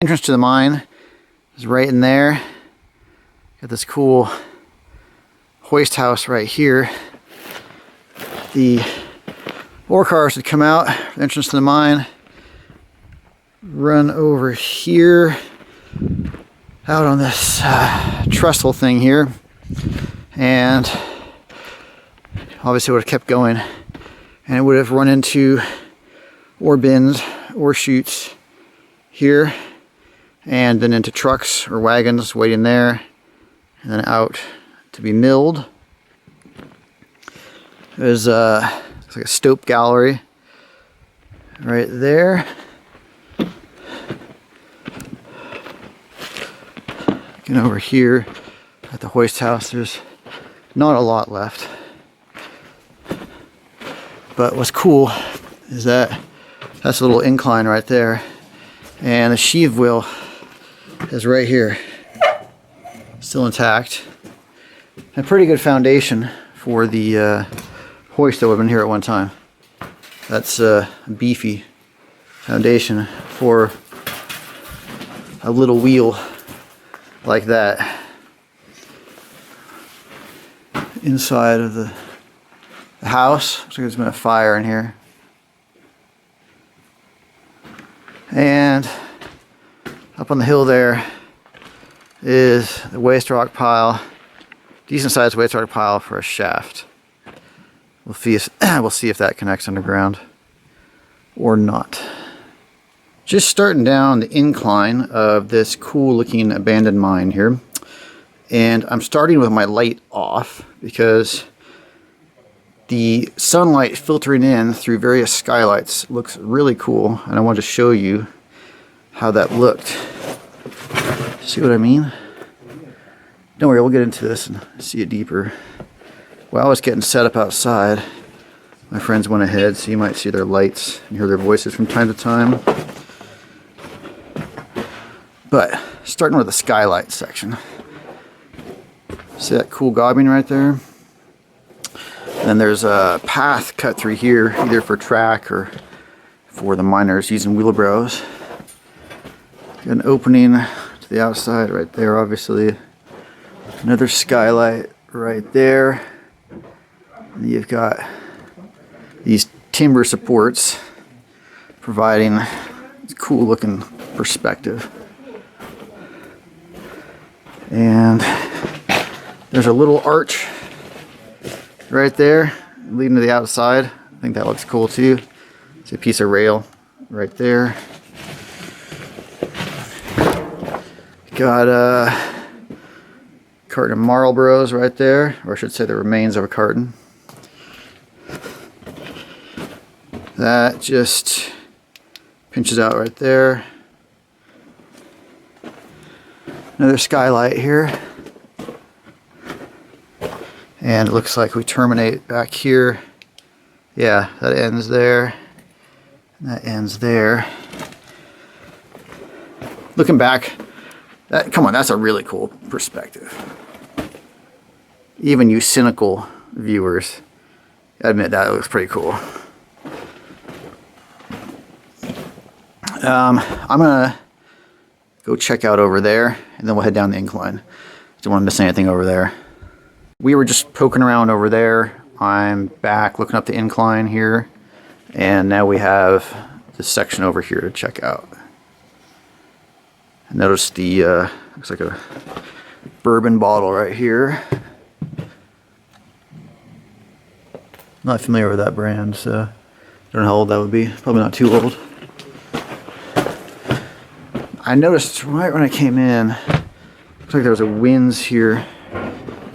Entrance to the mine is right in there. Got this cool hoist house right here. The ore cars would come out, entrance to the mine, run over here, out on this trestle thing here, and obviously would have kept going, and it would have run into ore bins, ore chutes here, and then into trucks or wagons waiting there, and then out to be milled. There's it's like a stope gallery right there. Looking over here at the hoist house, there's not a lot left. But what's cool is that that's a little incline right there, and the sheave wheel is right here, still intact. A pretty good foundation for the hoist that would have been here at one time. That's a beefy foundation for a little wheel like that. Inside of the house, looks like there's been a fire in here. And up on the hill there is the waste rock pile, decent sized waste rock pile for a shaft. We'll see if that connects underground or not. Just starting down the incline of this cool looking abandoned mine here, and I'm starting with my light off because the sunlight filtering in through various skylights looks really cool, and I wanted to show you how that looked. See what I mean? Don't worry, we'll get into this and see it deeper. While I was getting set up outside, my friends went ahead, so you might see their lights and hear their voices from time to time. But starting with the skylight section. See that cool gobbing right there? And then there's a path cut through here, either for track or for the miners using wheelbarrows. Got an opening to the outside right there, obviously. Another skylight right there. And you've got these timber supports providing a cool looking perspective. And there's a little arch right there leading to the outside. I think that looks cool too. It's a piece of rail right there. Got a carton of Marlboros right there, or I should say the remains of a carton. That just pinches out right there. Another skylight here. And it looks like we terminate back here. Yeah, that ends there. And that ends there. Looking back, come on, that's a really cool perspective. Even you cynical viewers admit that looks pretty cool. I'm gonna go check out over there, and then we'll head down the incline. Don't want to miss anything over there. We were just poking around over there. I'm back looking up the incline here, and now we have this section over here to check out. Notice the looks like a bourbon bottle right here. Not familiar with that brand, so I don't know how old that would be. Probably not too old. I noticed right when I came in, looks like there was a winds here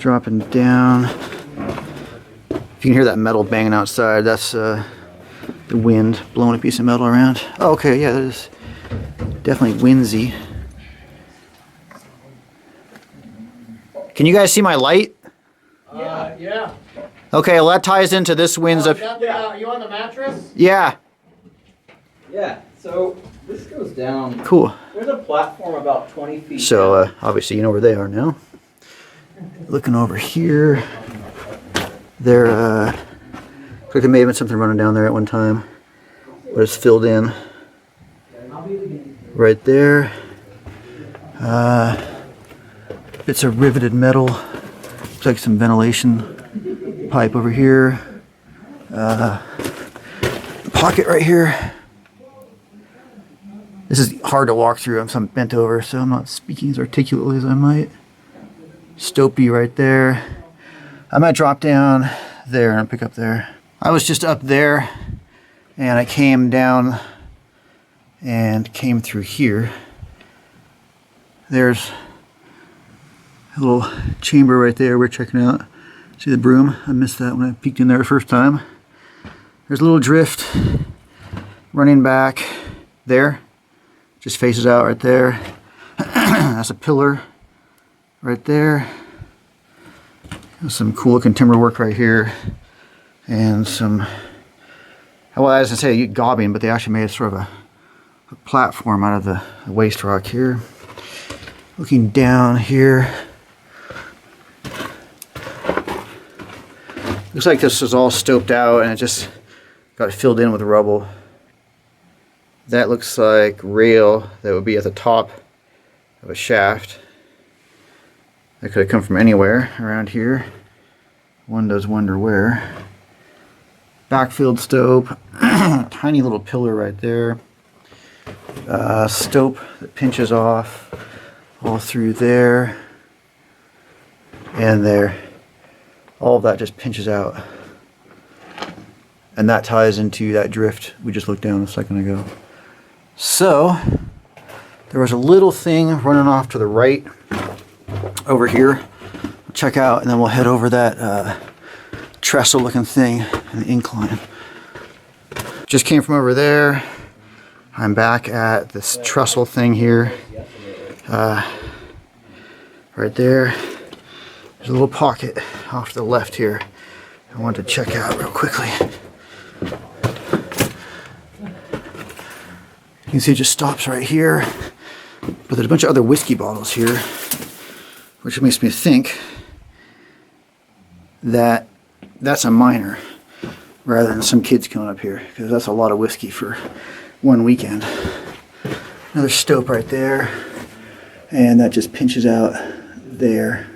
dropping down. If you can hear that metal banging outside, that's the wind blowing a piece of metal around. Oh, okay, yeah, that is definitely windsy. Can you guys see my light? Yeah. Okay, well that ties into this winds up. You on the mattress? Yeah. Yeah, so this goes down. Cool. There's a platform about 20 feet So down. obviously you know where they are now. Looking over here, there looks like there may have been something running down there at one time, but it's filled in right there. Bits of riveted metal. Looks like some ventilation pipe over here. Pocket right here. This is hard to walk through. I'm bent over, so I'm not speaking as articulately as I might. Stopey right there. I might drop down there and pick up there. I was just up there and I came down and came through here. There's a little chamber right there we're checking out. See the broom? I missed that when I peeked in there the first time. There's a little drift running back there. Just faces out right there. That's a pillar right there. There's some cool looking timber work right here. And some, well, I was gonna say gobbing, but they actually made sort of a platform out of the waste rock here. Looking down here. Looks like this was all stoped out and it just got filled in with rubble. That looks like rail that would be at the top of a shaft. That could have come from anywhere around here. One does wonder where. Backfilled stope. Tiny little pillar right there. Stope that pinches off all through there and there. All of that just pinches out. And that ties into that drift we just looked down a second ago. So, there was a little thing running off to the right over here. We'll check out and then we'll head over that trestle looking thing in the incline. Just came from over there. I'm back at this trestle thing here. Right there. There's a little pocket off to the left here I wanted to check out real quickly. You can see it just stops right here, but there's a bunch of other whiskey bottles here, which makes me think that that's a minor rather than some kids coming up here, because that's a lot of whiskey for one weekend. Another stope right there, and that just pinches out there.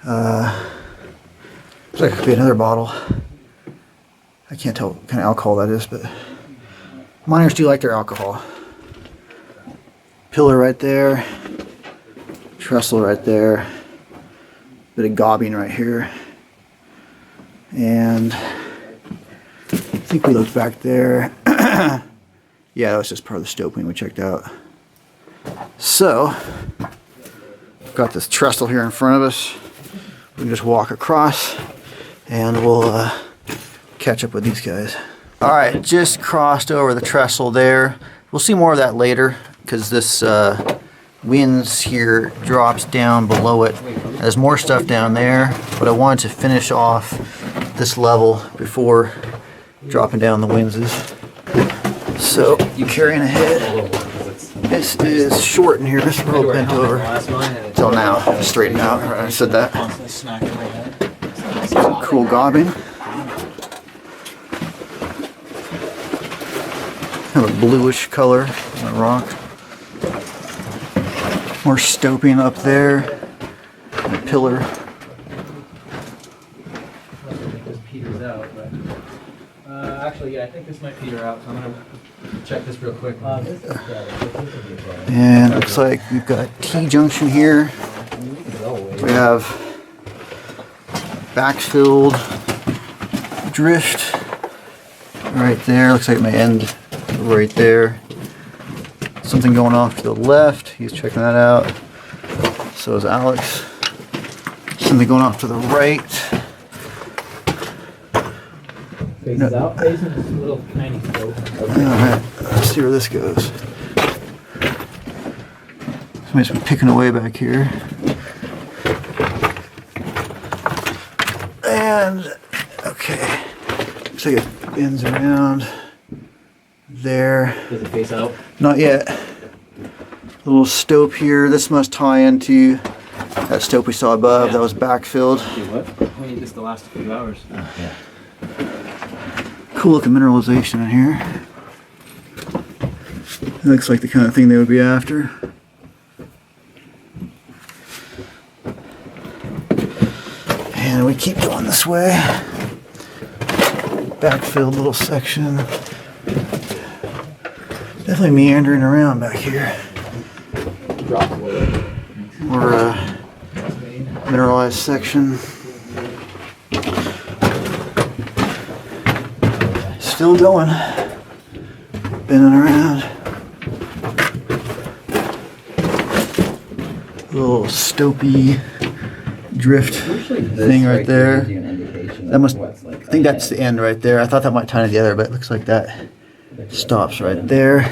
Looks like it could be another bottle. I can't tell what kind of alcohol that is, but miners do like their alcohol. Pillar right there. Trestle right there. Bit of gobbing right here. And I think we looked back there. Yeah, that was just part of the stoping we checked out. So, we've got this trestle here in front of us. We can just walk across and we'll catch up with these guys. Alright, just crossed over the trestle there. We'll see more of that later because this winds here drops down below it. There's more stuff down there, but I wanted to finish off this level before dropping down the Windses. So, carrying ahead. This is short in here, this rope bent over. Till now, straightened out. Right, I said that. Some cool gobbing. Kind of a bluish color on the rock. More stoping up there. And a pillar. This peters out, but actually, yeah, I think this might peter out. So I'm gonna check this real quick. And it looks like we've got T-junction here. We have backfilled drift right there. Looks like my end right there. Something going off to the left. He's checking that out. So is Alex. Something going off to the right. Faces out, facing this little tiny slope. Alright, let's see where this goes. Somebody's been picking away back here. And, okay. Looks like it bends around there. Does it face out? Not yet. A little stope here. This must tie into that stope we saw above. That was backfilled. We need this to last a few hours. Yeah. Cool looking mineralization in here. It looks like the kind of thing they would be after. And we keep going this way. Backfilled little section. Definitely meandering around back here. More mineralized section. Still going. Bending around. Little stopy drift thing right there. That must, I think that's the end right there. I thought that might tie together, but it looks like that stops right there.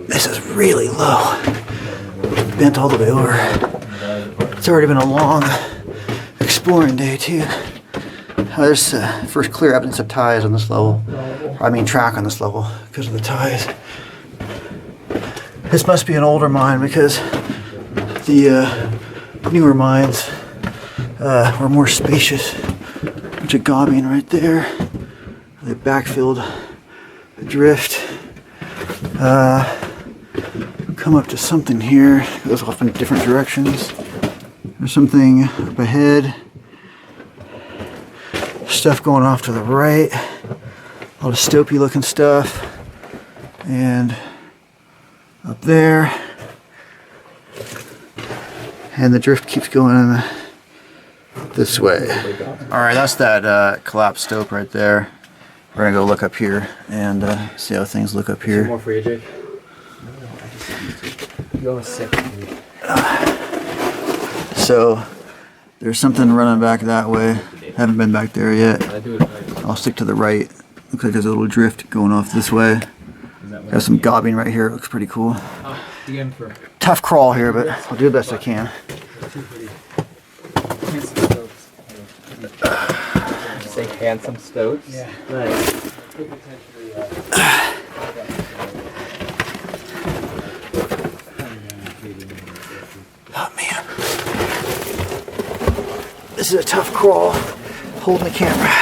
This is really low. Bent all the way over. It's already been a long exploring day too. There's first clear evidence of ties on this level. I mean track on this level because of the ties. This must be an older mine because the newer mines were more spacious. Bunch of gobbing right there. They backfilled the drift. Come up to something here. It goes off in different directions. There's something up ahead. Stuff going off to the right. A lot of stopy looking stuff. And up there. And the drift keeps going this way. Alright, that's that collapsed stope right there. We're gonna go look up here and see how things look up here. More for you, Jake. Go sick. So there's something running back that way. Haven't been back there yet. I'll stick to the right. Looks like there's a little drift going off this way. Got some gobbing right here. It looks pretty cool. Tough crawl here, but I'll do the best I can. Say handsome stoats. Yeah. Nice. Oh man. This is a tough crawl. Holding the camera.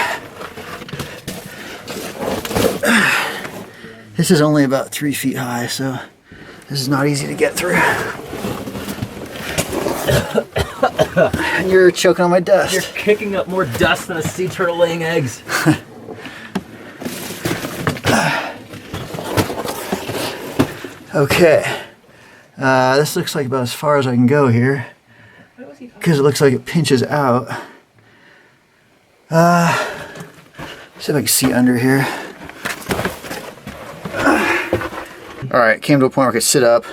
This is only about 3 feet high, so this is not easy to get through. And you're choking on my dust. You're kicking up more dust than a sea turtle laying eggs. Okay. This looks like about as far as I can go here. Because it looks like it pinches out. See if I can see under here. Alright, came to a point where I could sit up.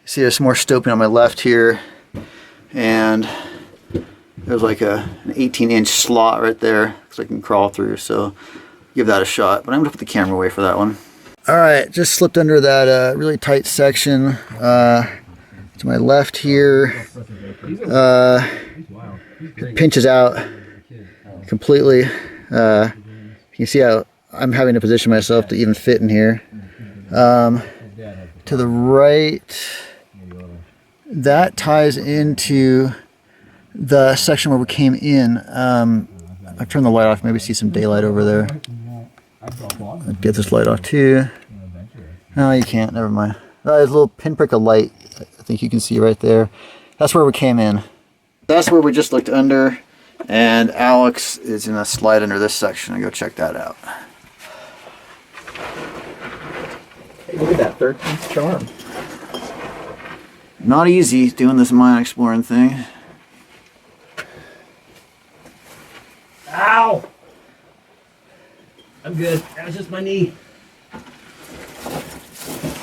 See there's some more stoping on my left here. And there's like an 18-inch slot right there. Looks like I can crawl through, so give that a shot. But I'm going to put the camera away for that one. Alright, just slipped under that really tight section. To my left here. It pinches out completely. You can see how I'm having to position myself to even fit in here. To the right, that ties into the section where we came in. I've turned the light off, maybe see some daylight over there. I'll get this light off too. No, you can't, never mind. There's a little pinprick of light, I think you can see right there. That's where we came in. That's where we just looked under, and Alex is in a slide under this section. I'll go check that out. Hey, look at that 13th charm. Not easy doing this mine exploring thing. Ow! I'm good. That was just my knee.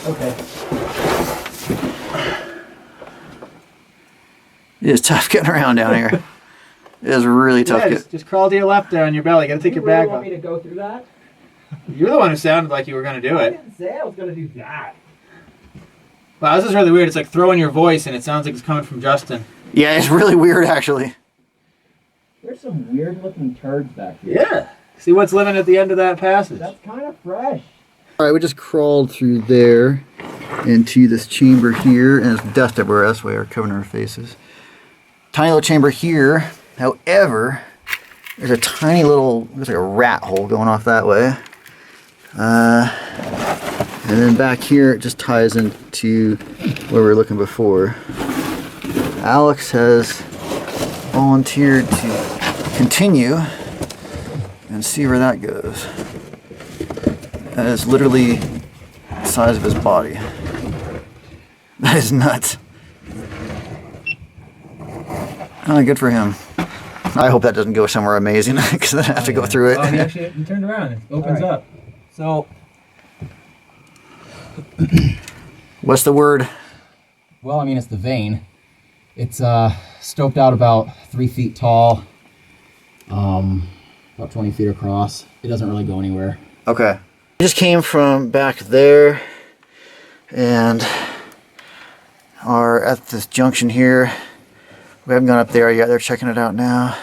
Okay. It is tough getting around down here. It is really tough. Yeah, just crawl to your left there on your belly. Gotta take your really bag want off. me to go through that? You're the one who sounded like you were gonna do I it. didn't say I was gonna do that. Wow, this is really weird. It's like throwing your voice and it sounds like it's coming from Justin. Yeah, it's really weird actually. There's some weird looking turds back here. Yeah. See what's living at the end of that passage. That's kind of fresh. Alright, we just crawled through there into this chamber here, and there's dust everywhere. That's why we're covering our faces. Tiny little chamber here. However, there's a tiny little, looks like a rat hole going off that way. And then back here, it just ties into where we were looking before. Alex has volunteered to continue and see where that goes. That is literally the size of his body. That is nuts. Oh, good for him. I hope that doesn't go somewhere amazing because then I have to go through it. Oh, he turned around. It opens up. So, What's the word? Well, I mean, it's the vein. It's stoped out about 3 feet tall, about 20 feet across. It doesn't really go anywhere. Okay. We just came from back there and are at this junction here. We haven't gone up there yet. They're checking it out now.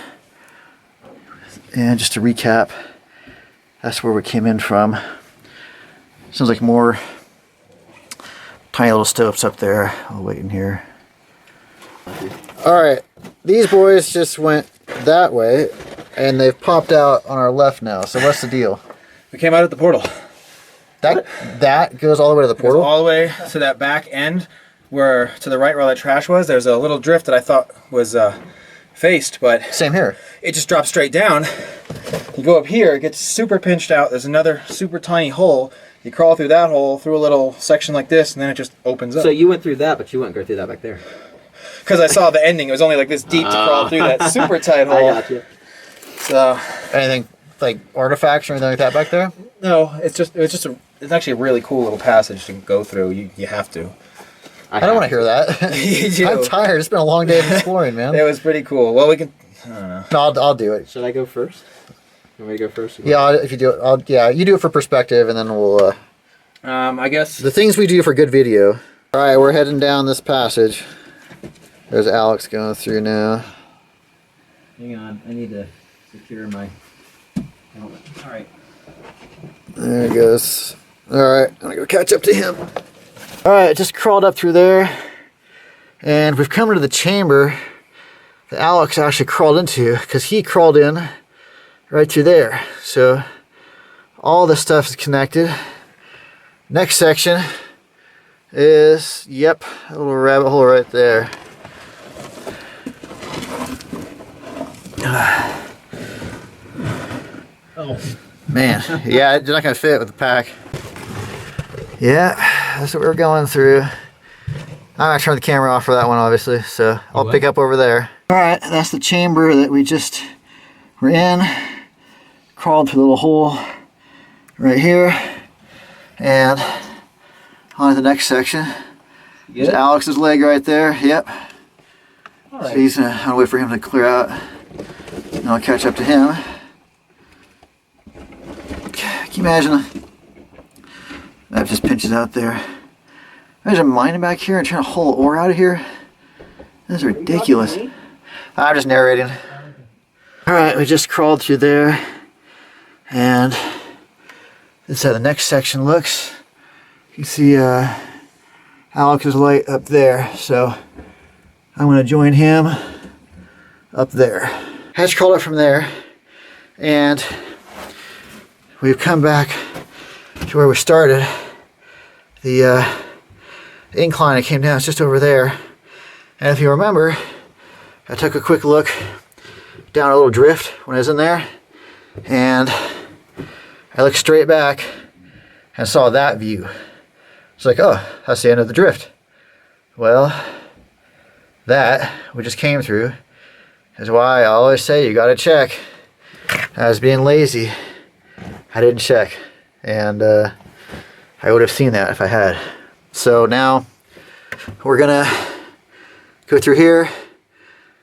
And just to recap, that's where we came in from. Sounds like more tiny little stopes up there. I'll wait in here. Alright, these boys just went that way and they've popped out on our left now. So what's the deal? we came out at the portal. That goes all the way to the Goes portal? all the way to that back end where, to the right where all that trash was, there's a little drift that I thought was faced, but Same here. it just drops straight down. You go up here, it gets super pinched out. There's another super tiny hole. You crawl through that hole, through a little section like this, and then it just opens up. So you went through that, but you wouldn't go through that back there. Because I saw the ending. It was only like this deep to crawl through that super tight hole. I got you. So Anything like artifacts or anything like that back there? no, it's actually a really cool little passage to go through. You have to. I don't want to hear that. You do. I'm tired. It's been a long day of exploring, man. It was pretty cool. Well, we can. I don't know. No, I'll do it. Should I go first? You want me to go first? Yeah, if you do it, yeah, you do it for perspective, and then we'll. I guess. The things we do for good video. All right, we're heading down this passage. There's Alex going through now. Hang on, I need to secure my helmet. All right. There he goes. All right, I'm gonna go catch up to him. All right, just crawled up through there, and we've come to the chamber that Alex actually crawled into because he crawled in right through there. So all this stuff is connected. Next section is, yep, a little rabbit hole right there. Oh. Man, yeah, it's not gonna fit with the pack. Yeah, that's what we're going through. I'm gonna turn the camera off for that one, obviously, so I'll pick up over there. All right, that's the chamber that we just were in. Crawled through the little hole right here, and on to the next section. There's Alex's leg right there. Yep. All right. So he's gonna wait for him to clear out, and I'll catch up to him. Can you imagine? That just pinches out there. Imagine mining back here and trying to haul ore out of here. This is ridiculous. I'm just narrating. Alright, we just crawled through there. And this is how the next section looks. You can see Alex's light up there. So I'm going to join him up there. I just crawled up from there. And we've come back to where we started. The incline I came down is just over there. And if you remember, I took a quick look down a little drift when I was in there, and I looked straight back and saw that view. It's like, oh, that's the end of the drift. Well, that we just came through is why I always say you gotta check. I was being lazy. I didn't check, and I would have seen that if I had. So now we're gonna go through here,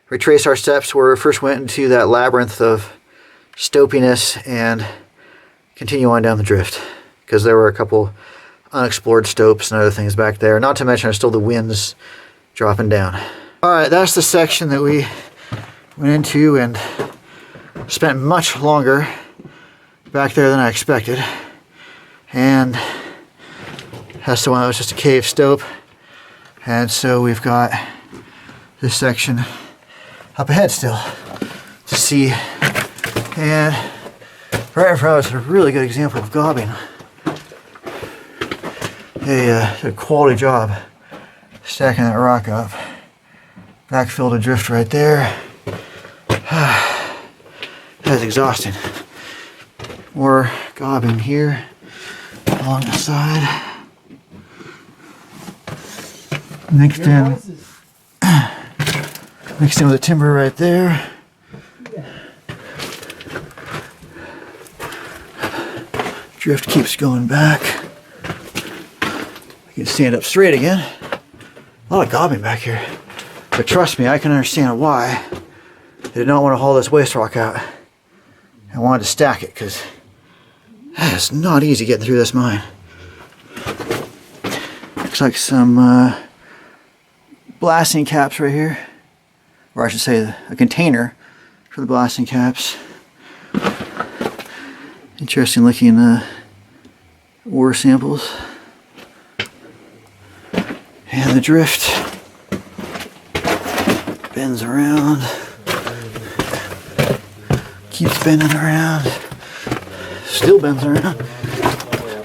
retrace our steps where we first went into that labyrinth of stopiness, and continue on down the drift, because there were a couple unexplored stopes and other things back there. Not to mention there's still the winds dropping down. All right, that's the section that we went into and spent much longer back there than I expected. And that's the one that was just a cave stope. And so we've got this section up ahead still to see. And right in front of us is a really good example of gobbing. They did a quality job stacking that rock up. Backfilled a drift right there. That's exhausting. More gobbing here along the side. Mixed in with the timber right there. Drift keeps going back. I can stand up straight again. A lot of gobbing back here. But trust me, I can understand why they did not want to haul this waste rock out. I wanted to stack it because it's not easy getting through this mine. Looks like some blasting caps right here. Or I should say a container for the blasting caps. Interesting looking ore samples. And the drift bends around. Keeps bending around. Still bends around.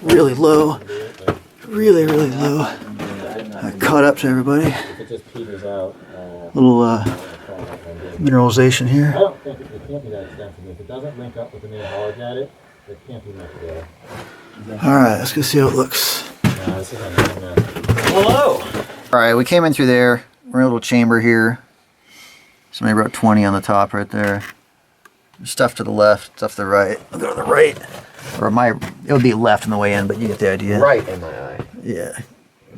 Really low. Really low. I caught up to everybody. It just peters out. Little mineralization here. I don't think it can't be that extensive. If it doesn't link up with the main haulage at it, there can't be much there. Alright, let's go see how it looks. This is hello! Alright, we came in through there. We're in a little chamber here. So maybe about 20 on the top right there. Stuff to the left, stuff to the right. I'll go to the right. Or it would be left on the way in, but you get the idea. Right in my eye. Yeah.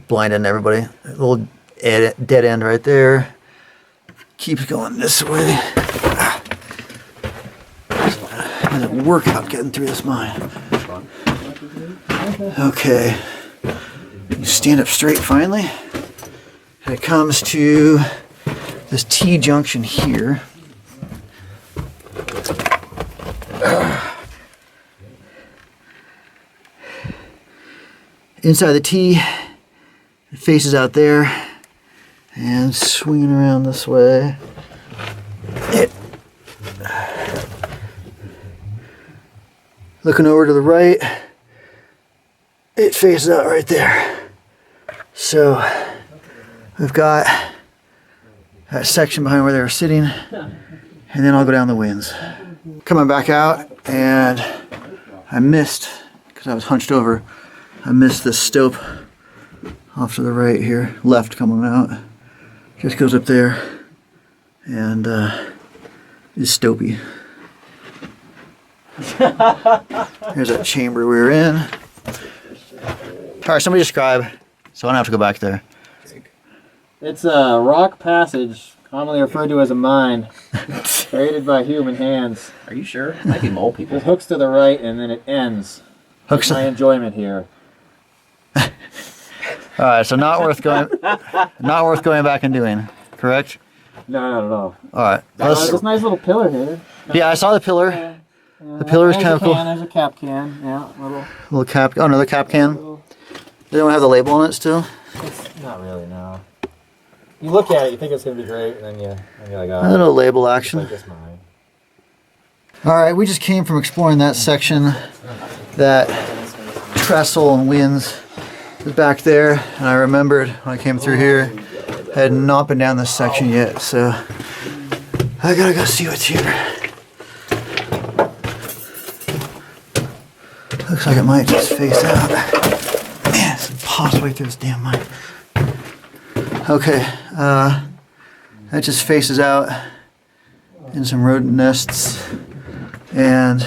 Blinding everybody. A little dead end right there. Keeps going this way. It's a workout getting through this mine. Okay. You stand up straight finally. And it comes to this T-junction here. Inside the T, it faces out there and swinging around this way. Looking over to the right, it faces out right there. So we've got that section behind where they were sitting, and then I'll go down the winds. Coming back out, and I missed, because I was hunched over, I missed this stope off to the right here, left coming out. Just goes up there, and is stopey. Here's that chamber we were in. Alright, somebody describe, so I don't have to go back there. It's a rock passage, commonly referred to as a mine, created by human hands. Are you sure? Might be mole people. It hooks to the right and then it ends. Hooks. My enjoyment here. Alright, so not worth going back and doing, correct? No, not at all. Alright. There's this nice little pillar here. Yeah, I saw the pillar. The pillar is kind of cool. There's a cap can, yeah, Little cap, oh, another cap can. They don't have the label on it still? It's not really, no. You look at it, you think it's going to be great, and then you're like, oh. A little label action. Like this mine. Alright, we just came from exploring that section. That trestle and winds is back there. And I remembered when I came through here, I had not been down this section yet, so I gotta go see what's here. Looks like it might just face out. Man, it's impossible through this damn mine. Okay, that just faces out in some rodent nests, and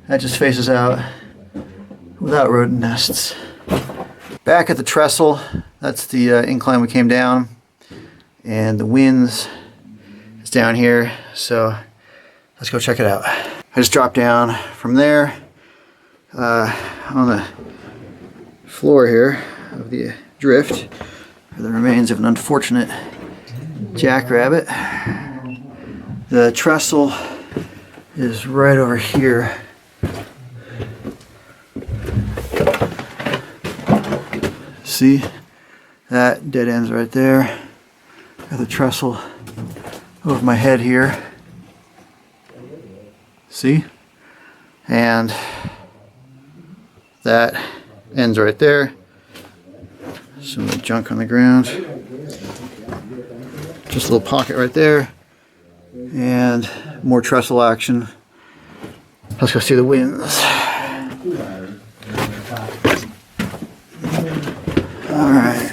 that just faces out without rodent nests. Back at the trestle, that's the incline we came down, and the winds is down here, so let's go check it out. I just dropped down from there on the floor here of the drift are the remains of an unfortunate jackrabbit. The trestle is right over here. See? That dead ends right there. Got the trestle over my head here. See? And that ends right there. Some of the junk on the ground. Just a little pocket right there. and more trestle action. Let's go see the winds. All right.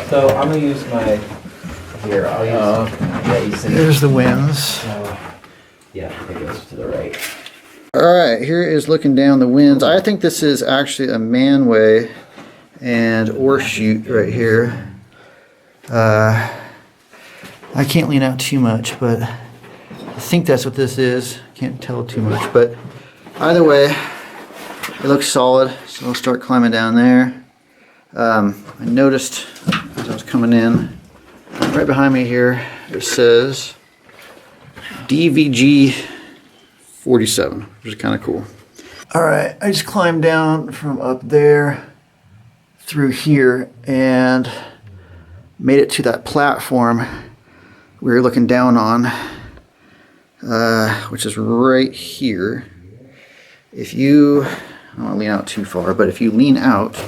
So I'm gonna use my. Here, I'll use. Yeah, you see. Here's the winds. Yeah, it goes to the right. All right, here is looking down the winds. I think this is actually a manway and ore chute right here. I can't lean out too much, but I think that's what this is. Can't tell too much, but either way, it looks solid. So I'll start climbing down there. I noticed as I was coming in, right behind me here, it says DVG 47, which is kind of cool. All right, I just climbed down from up there through here and made it to that platform we were looking down on, which is right here. If you, I don't want to lean out too far, but if you lean out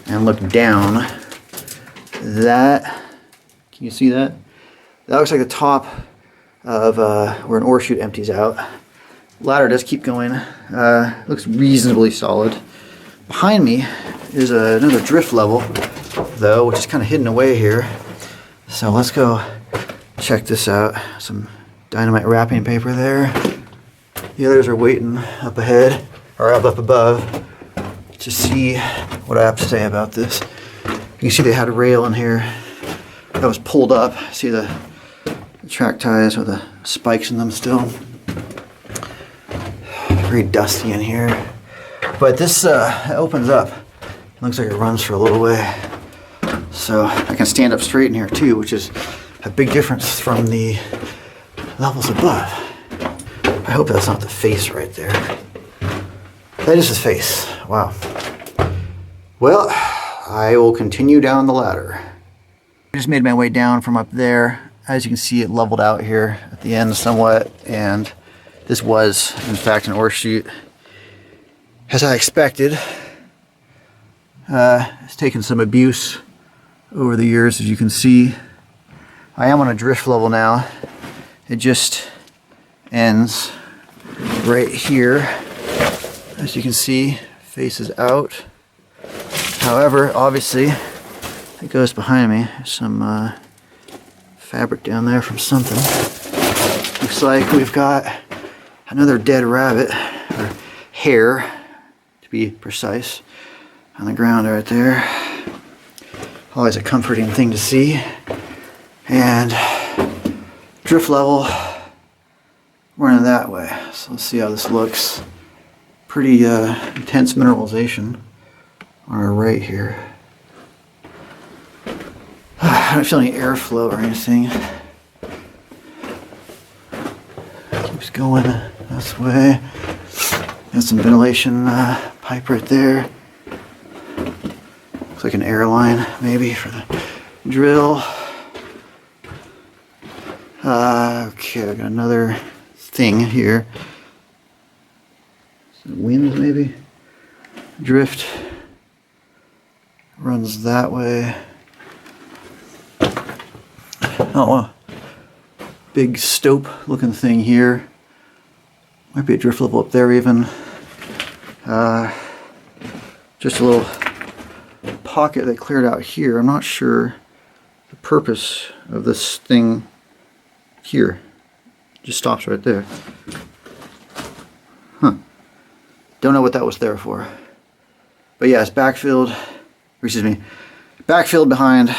and look down, that, can you see that? That looks like the top of where an ore chute empties out. Ladder does keep going. Looks reasonably solid. Behind me is another drift level, though, which is kind of hidden away here. So let's go check this out. Some dynamite wrapping paper there. The others are waiting up ahead, or up above, to see what I have to say about this. You can see they had a rail in here that was pulled up. See the track ties with the spikes in them still. Very dusty in here. But this opens up. It looks like it runs for a little way. So I can stand up straight in here too, which is a big difference from the levels above. I hope that's not the face right there. That is the face. Wow. Well, I will continue down the ladder. I just made my way down from up there. As you can see, it leveled out here at the end somewhat, and this was, in fact, an ore chute. As I expected, it's taken some abuse over the years, as you can see. I am on a drift level now. It just ends right here. As you can see, faces out. However, obviously, it goes behind me. There's some fabric down there from something. Looks like we've got another dead rabbit, or hare, to be precise, on the ground right there. Always a comforting thing to see. And drift level, running that way. So let's see how this looks. Pretty intense mineralization on our right here. I don't feel any airflow or anything. Keeps going this way. Got some ventilation pipe right there. Looks like an airline maybe for the drill. Okay, I got another thing here. Winds maybe? Drift runs that way. Oh, a big stope looking thing here. Might be a drift level up there even. Just a little pocket that cleared out here. I'm not sure the purpose of this thing here. Just stops right there. Huh. Don't know what that was there for. But yeah, it's backfilled, or excuse me, backfilled behind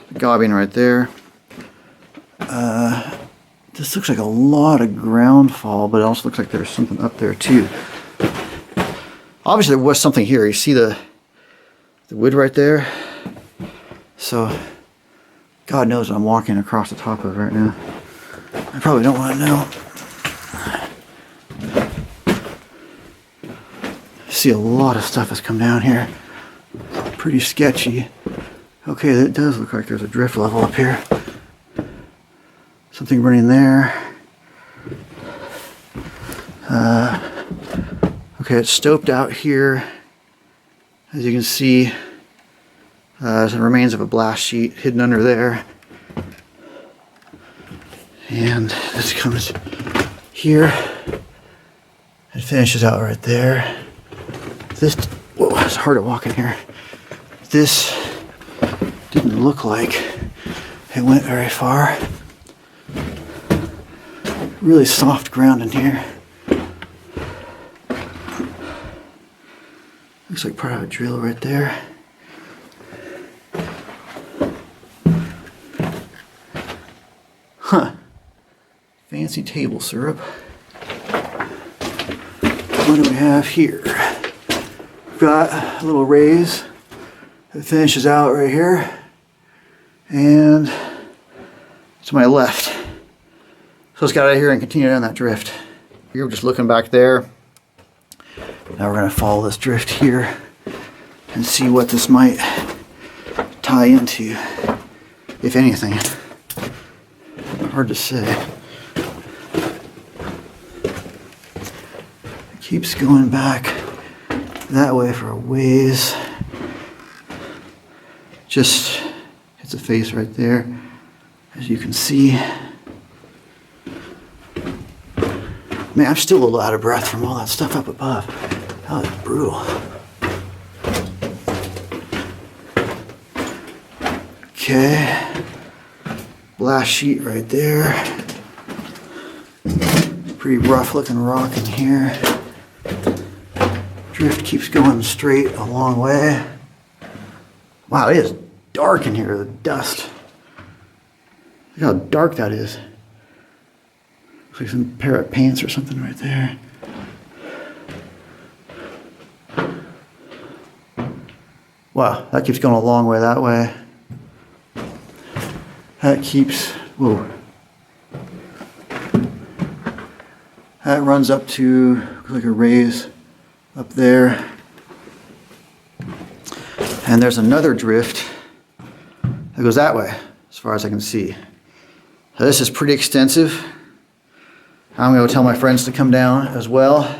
the gobbing right there. This looks like a lot of ground fall, but it also looks like there's something up there too. Obviously there was something here. You see the wood right there? So, God knows what I'm walking across the top of right now. I probably don't want to know. I see a lot of stuff has come down here. Pretty sketchy. Okay, it does look like there's a drift level up here. Something running there. Okay, it's stoped out here. As you can see, there's the remains of a blast sheet hidden under there. And this comes here. It finishes out right there. This, whoa, it's hard to walk in here. This didn't look like it went very far. Really soft ground in here. Looks like part of a drill right there. Huh. Fancy table syrup. What do we have here? We've got a little raise that finishes out right here. And to my left. So let's get out of here and continue down that drift. You're just looking back there. Now we're going to follow this drift here and see what this might tie into, if anything. Hard to say. It keeps going back that way for a ways. Just hits a face right there, as you can see. Man, I'm still a little out of breath from all that stuff up above. That was brutal. Okay. Blast sheet right there. Pretty rough looking rock in here. Drift keeps going straight a long way. Wow, it is dark in here, the dust. Look how dark that is. Looks like some pair of pants or something right there. Wow, that keeps going a long way that way. That keeps, whoa. That runs up to, looks like a raise up there. And there's another drift that goes that way, as far as I can see. So this is pretty extensive. I'm going to tell my friends to come down as well,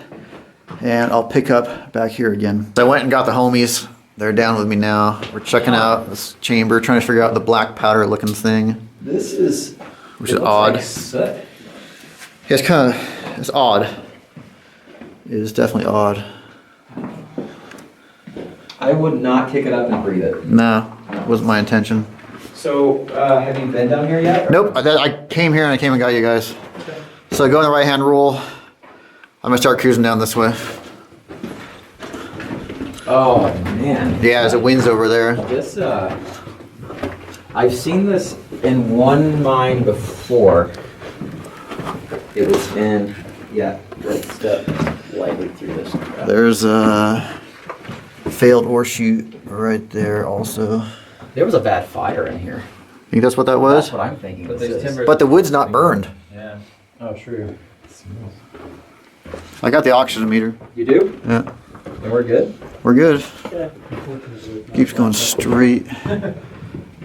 and I'll pick up back here again. So I went and got the homies. They're down with me now. We're checking out this chamber, trying to figure out the black powder looking thing. This is, which is odd. Like soot. Yeah, it's kind of, it's odd. It is definitely odd. I would not pick it up and breathe it. No, wasn't my intention. So, have you been down here yet? Or? Nope, I came here and I came and got you guys. Okay. So go in the right hand rule. I'm gonna start cruising down this way. Oh man. Yeah, as it winds over there. This, I've seen this in one mine before. It was in, yeah, let's step lightly through this. There's a failed ore chute right there also. There was a bad fire in here. Think that's what that was? That's what I'm thinking. But this there's is. timber. But the wood's not burned. Yeah. Oh, true. I got the oxygen meter. You do? Yeah, And we're good? we're good. Yeah. Keeps going straight.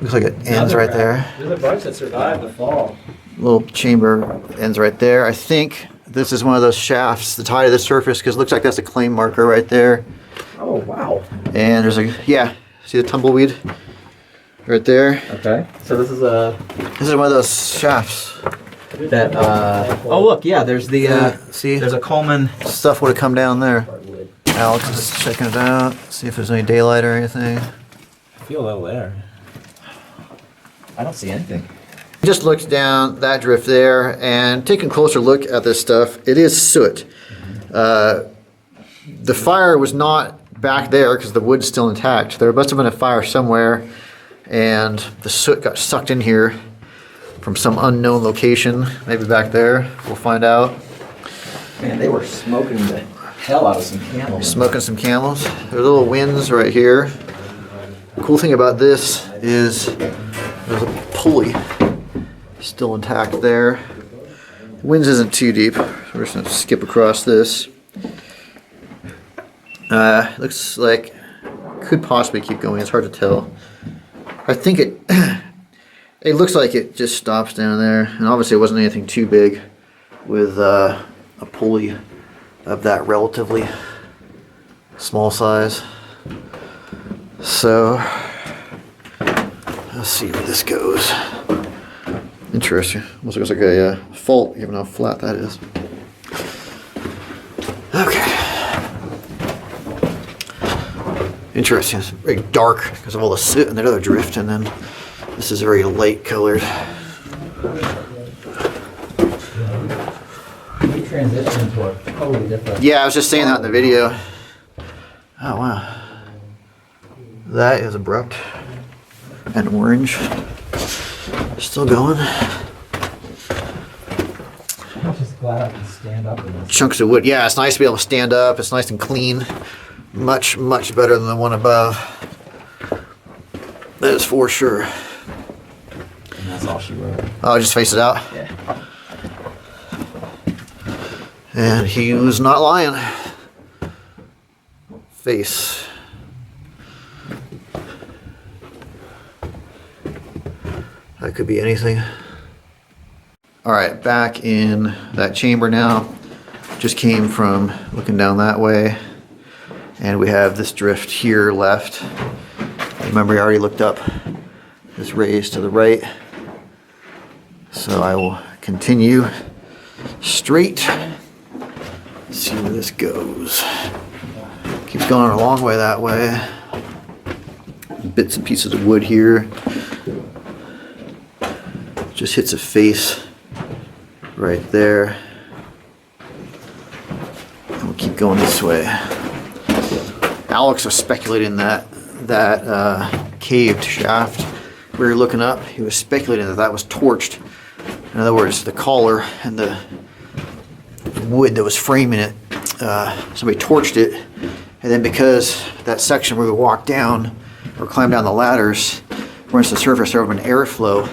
Looks like it ends right there. There's a bunch that survived the fall. Little chamber ends right there. I think this is one of those shafts that's high to the surface because it looks like that's a claim marker right there. Oh, wow. And there's a, yeah, see the tumbleweed right there? Okay. So this is a... This is one of those shafts. That, oh look, yeah, there's the, see? there's a Coleman... Stuff would have come down there. Alex is checking it out, see if there's any daylight or anything. I feel a little there. I don't see anything. Just looked down that drift there and taking a closer look at this stuff, it is soot. The fire was not back there because the wood's still intact. There must have been a fire somewhere and the soot got sucked in here from some unknown location, maybe back there. We'll find out. Man, they were smoking the hell out of some camels. Smoking some camels. There's little winds right here. The cool thing about this is there's a pulley still intact there. The winds isn't too deep. We're just gonna skip across this. Looks like could possibly keep going. It's hard to tell. I think it it looks like it just stops down there, and obviously it wasn't anything too big with a pulley of that relatively small size. So let's see where this goes. Interesting. Almost looks like a fault, given how flat that is. Okay. Interesting. It's very dark because of all the soot and that other drift, and then this is very light colored. We transitioned to a totally different. Yeah, I was just saying that in the video. Oh wow. That is abrupt. And orange. Still going. I'm just glad I can stand up in this. Chunks of wood. Yeah, it's nice to be able to stand up. It's nice and clean. Much, much better than the one above. That is for sure. And that's all she wrote. Oh, just face it out. Yeah. And he was not lying. Face. That could be anything. All right, back in that chamber now. Just came from looking down that way. And we have this drift here left. Remember, I already looked up this raise to the right. So I will continue straight. See where this goes. Keeps going a long way that way. Bits and pieces of wood here. Just hits a face right there. And we'll keep going this way. Alex was speculating that caved shaft we were looking up, he was speculating that that was torched. In other words, the collar and the wood that was framing it, somebody torched it, and then because that section where we walked down or climbed down the ladders, once the surface there was an airflow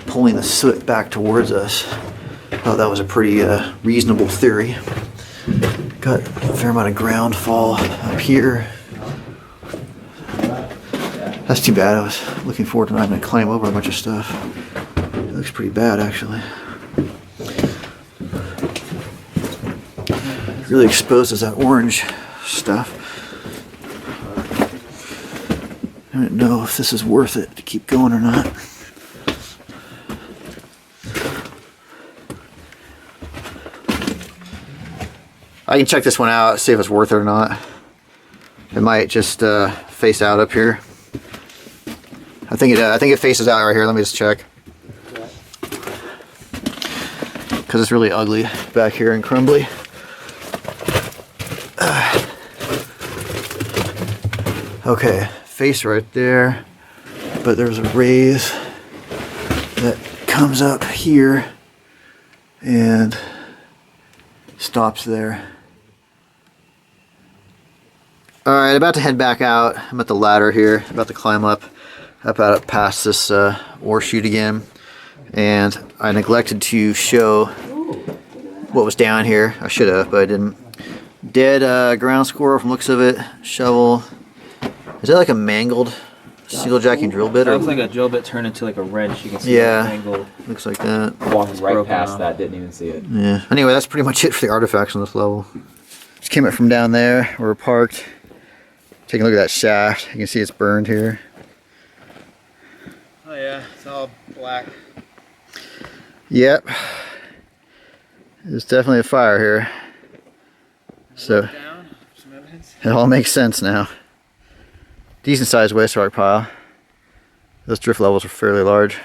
pulling the soot back towards us. I thought that was a pretty reasonable theory. Got a fair amount of ground fall up here. That's too bad. I was looking forward to not having to climb over a bunch of stuff. It looks pretty bad, actually. It really exposes that orange stuff. I don't know if this is worth it to keep going or not. I can check this one out, see if it's worth it or not. It might just face out up here. I think it faces out right here. Let me just check. Because it's really ugly back here and crumbly. Okay, face right there. But there's a raise that comes up here and stops there. Alright, about to head back out. I'm at the ladder here, about to climb up past this ore chute again. And I neglected to show what was down here. I should have, but I didn't. Dead ground squirrel from looks of it. Shovel. Is that like a mangled steel jacking drill bit? That Or? looks like a drill bit turned into like a wrench. You can see Yeah. it angled. Looks like that. Walked right broken past off. that, didn't even see it. Yeah. Anyway, that's pretty much it for the artifacts on this level. Just came up from down there where we're parked. Taking a look at that shaft. You can see it's burned here. Oh yeah, it's all black. Yep. There's definitely a fire here. So Down, some evidence. it all makes sense now. Decent sized waste rock pile. Those drift levels are fairly large.